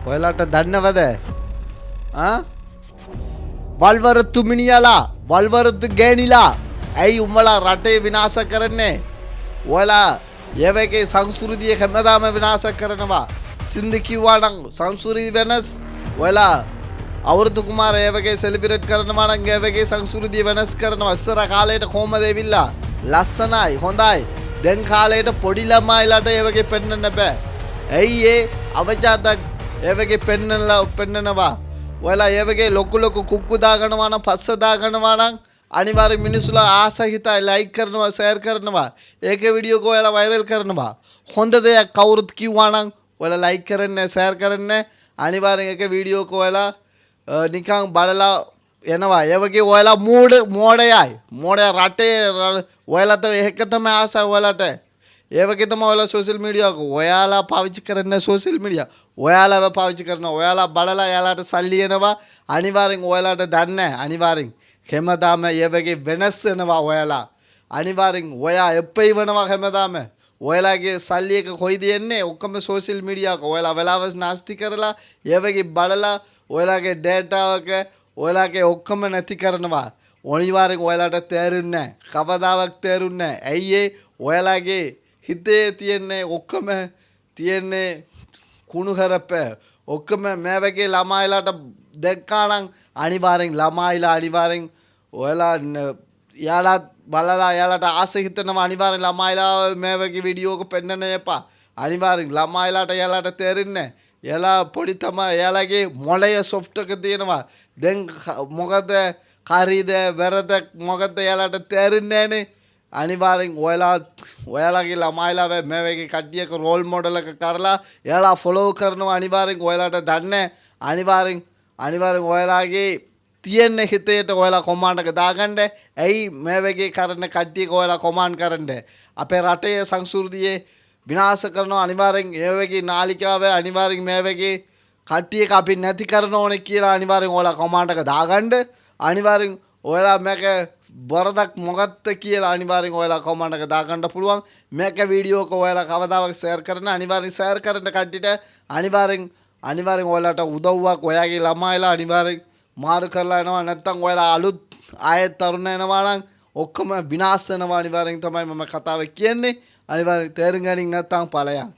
ඔයාලට දන්නවද? වල්වරතු මිනිහලා වල්වරතු ගෑනිලා ඇයි උඹලා රටේ විනාශ කරන්නේ? ඔයාලා යවගේ සංස්කෘතිය හැමදාම විනාශ කරනවා. සින්දු කිව්වා නම් සංස්කෘතිය වෙනස්. ඔයාලා අවුරුදු කුමාර යවගේ සෙලිබ්‍රේට් කරනවා නම් යවගේ සංස්කෘතිය වෙනස් කරනවා. ඉස්සර කාලේට කොහමද එවිලා? ලස්සනයි හොඳයි. දැන් කාලේට පොඩි ළමයිලාට යවගේ පෙන්වන්න බෑ. ඇයි ඒ අවජාතක් යවගේ පෙන්නනවා? ඔයාලා යවගේ ලොකු කුක්කු දාගනවා නම් පස්ස දාගනවා නම් අනිවාර්යෙන් මිනිස්සුලා ආස හිතයි ලයික් කරනවා ෂෙයාර් කරනවා. ඒකේ වීඩියෝ එක ඔයාලා වෛරල් කරනවා. හොඳ දෙයක් කවුරුත් කිව්වා නම් ඔයාලා ලයික් කරන්නේ ෂෙයාර් කරන්නේ. අනිවාර්යෙන් ඒක වීඩියෝ එක ඔයාලා නිකන් බලලා එනවා. ඒ වගේ ඔයාලා මෝඩයයි. මෝඩය රටේ ඔයාලා තමයි එක තමයි ආසයි ඔයාලට. ඒ වගේ තමයි ඔයාලා සෝෂල් මීඩියා එක ඔයාලා පාවිච්චි කරන්නේ සෝෂල් මීඩියා. ඔයාලාව පාවිච්චි කරනවා. ඔයාලා බලලා එයාලට සල්ලි එනවා. අනිවාර්යෙන් ඔයාලට දන්නේ අනිවාර්යෙන් හැමදාම ඒ වගේ වෙනස් වෙනවා ඔයාලා. අනිවාර්යෙන් ඔයා එප්පේ වෙනවා හැමදාම. ඔයාලගේ සල්ලි එක කොයිද එන්නේ? ඔක්කොම සෝෂල් මීඩියා එක ඔයාලා වෙලාවස් නාස්ති කරලා ඒ වගේ බලලා ඔයාලගේ ඩේටා එක ඔයාලගේ ඔක්කොම නැති කරනවා. අනිවාර්යෙන් ඔයාලට තේරුන්නේ නැහැ. කවදාවත් තේරුන්නේ නැහැ. ඇයි ඒ ඔයාලගේ හිතේ තියෙන්නේ ඔක්කොම තියෙන්නේ කුණු කරප. ඔක්කොම මේ වගේ ළමයිලාට දැක්කා නම් අනිවාර්යෙන් අනිවාර්යෙන් ඔයාලා යාලා බලලා යාලට ආස හිතනවා. අනිවාර්යෙන් ළමයිලා මේ වගේ වීඩියෝ එක පෙන්නන්න එපා. අනිවාර්යෙන් ළමයිලාට යාලට තේරෙන්නේ යාලා පොඩි තමයි යාලගේ මොළය සොෆ්ට් එක තියෙනවා. දැන් මොකද කාරීද වැරද මොකද යාලට තේරෙන්නේ නැනේ. අනිවාර්යෙන් ඔයාලගේ ළමයිලා මේ වගේ කට්ටියක රෝල් මොඩල් එක කරලා යාලා ෆලෝ කරනවා. අනිවාර්යෙන් ඔයාලට දන්නේ අනිවාර්යෙන් ඔයාලගේ තියෙන හිතේට ඔයාලා කොමාන්ඩ් එක දාගන්න. ඇයි මේ වගේ කරන කට්ටියක ඔයාලා කොමාන්ඩ් කරන්න? අපේ රටේ සංස්කෘතියේ විනාශ කරනවා. අනිවාර්යෙන් මේ වගේ නාලිකාවේ අනිවාර්යෙන් මේ වගේ කට්ටියක අපි නැති කරන ඕනේ කියලා අනිවාර්යෙන් ඔයාලා කොමාන්ඩ් එක දාගන්න. අනිවාර්යෙන් ඔයාලා මේක වරදක් මොකක්ද කියලා අනිවාර්යෙන් ඔයාලා කොමන්ට් එක දාගන්න පුළුවන්. මේක වීඩියෝ එක ඔයාලා කවදාවත් ෂෙයාර් කරන්න. අනිවාර්යෙන් ෂෙයාර් කරන්න කට්ටියට අනිවාර්යෙන් ඔයාලට උදව්වක් ඔයාගේ ළමයිලා අනිවාර්යෙන් මාරු කරලා එනවා. නැත්නම් ඔයාලා අලුත් ආයෙත් තරුණ එනවා නම් ඔක්කොම විනාශ වෙනවා. අනිවාර්යෙන් තමයි මම කතාව කියන්නේ. අනිවාර්යෙන් තේරුම් ගනින් නැත්නම් ඵලයන්